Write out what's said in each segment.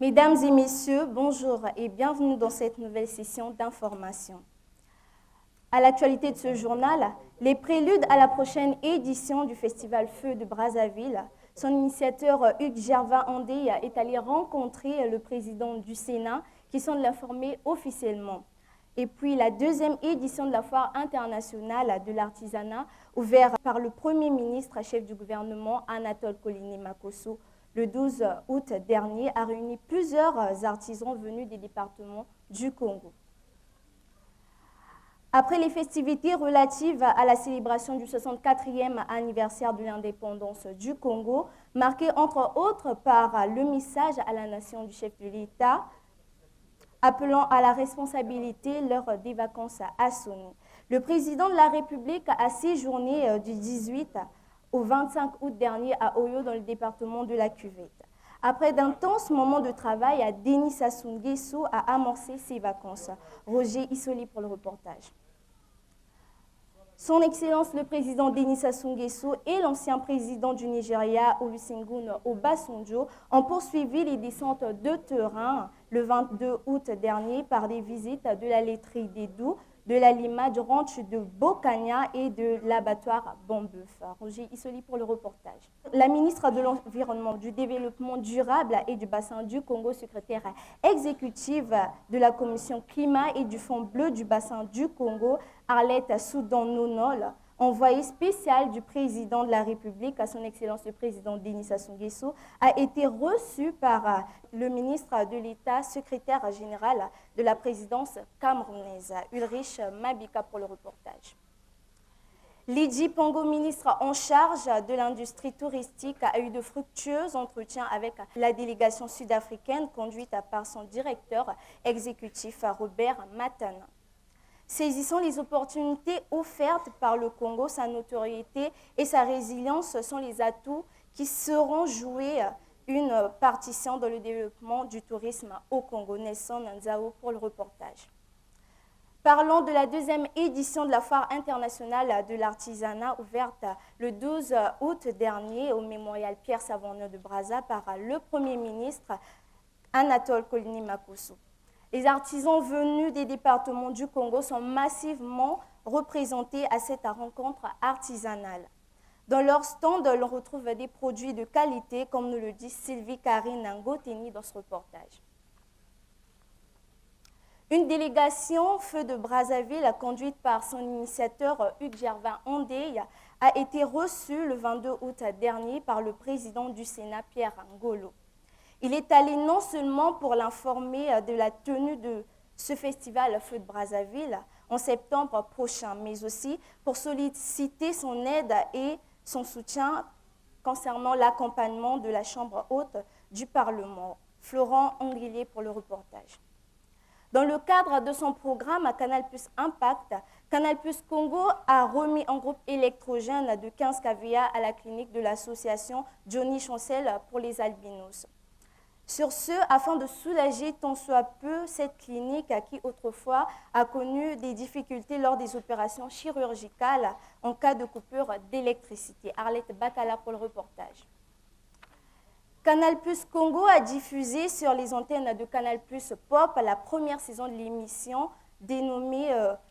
Mesdames et messieurs, bonjour et bienvenue dans cette nouvelle session d'information. À l'actualité de ce journal, les préludes à la prochaine édition du Festival Feu de Brazzaville. Son initiateur Hugues Gervais-Andé est allé rencontrer le président du Sénat qui semble l'informer officiellement. Et puis la deuxième édition de la Foire internationale de l'artisanat, ouverte par le Premier ministre, chef du gouvernement Anatole Kolini-Makosso, le 12 août dernier, a réuni plusieurs artisans venus des départements du Congo. Après les festivités relatives à la célébration du 64e anniversaire de l'indépendance du Congo, marqué entre autres par le message à la nation du chef de l'État, appelant à la responsabilité lors des vacances à Sony. Le président de la République a séjourné du 18 au 25 août dernier à Oyo, dans le département de la Cuvette. Après d'intenses moments de travail, Denis Sassou Nguesso a amorcé ses vacances. Roger Issoli pour le reportage. Son Excellence le président Denis Sassou Nguesso et l'ancien président du Nigeria, Olusegun Obasanjo, ont poursuivi les descentes de terrain le 22 août dernier par des visites de la laiterie d'Edou, de la Lima, du ranch de Bokanya et de l'abattoir Bambeuf. Roger Issoli pour le reportage. La ministre de l'Environnement, du Développement durable et du bassin du Congo, secrétaire exécutive de la Commission climat et du Fonds bleu du bassin du Congo, Arlette Soudan-Nonol, envoyée spéciale du président de la République, à son Excellence le président Denis Sassou Nguesso, a été reçue par le ministre de l'État, secrétaire général de la présidence camerounaise, Ulrich Mabika pour le reportage. Lydie Pongo, ministre en charge de l'industrie touristique, a eu de fructueux entretiens avec la délégation sud-africaine conduite par son directeur exécutif Robert Matana. Saisissant les opportunités offertes par le Congo, sa notoriété et sa résilience sont les atouts qui seront joués une partition dans le développement du tourisme au Congo. Nelson Nzao pour le reportage. Parlons de la deuxième édition de la Foire internationale de l'artisanat, ouverte le 12 août dernier au mémorial Pierre Savonneur de Brazza par le Premier ministre Anatole Kolini-Makosso. Les artisans venus des départements du Congo sont massivement représentés à cette rencontre artisanale. Dans leur stand, l'on retrouve des produits de qualité, comme nous le dit Sylvie Karine Ngoteni dans ce reportage. Une délégation Feu de Brazzaville, conduite par son initiateur Hugues Gervais-Andé, a été reçue le 22 août dernier par le président du Sénat, Pierre Ngolo. Il est allé non seulement pour l'informer de la tenue de ce festival Feu de Brazzaville en septembre prochain, mais aussi pour solliciter son aide et son soutien concernant l'accompagnement de la Chambre haute du Parlement. Florent Angrillier pour le reportage. Dans le cadre de son programme à Canal+ Impact, Canal+ Congo a remis un groupe électrogène de 15 kVA à la clinique de l'association Johnny Chancel pour les albinos. Sur ce, afin de soulager tant soit peu cette clinique qui autrefois a connu des difficultés lors des opérations chirurgicales en cas de coupure d'électricité. Arlette Bakala pour le reportage. Canal+ Congo a diffusé sur les antennes de Canal+ Pop la première saison de l'émission dénommée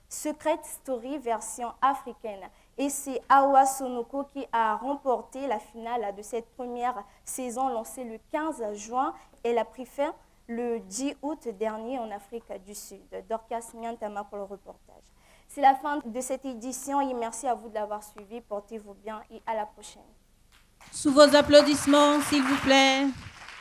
Secret Story version africaine. Et c'est Awa Sonoko qui a remporté la finale de cette première saison lancée le 15 juin. Elle a pris fin le 10 août dernier en Afrique du Sud. Dorcas Miantama pour le reportage. C'est la fin de cette édition et merci à vous de l'avoir suivi. Portez-vous bien et à la prochaine. Sous vos applaudissements, s'il vous plaît.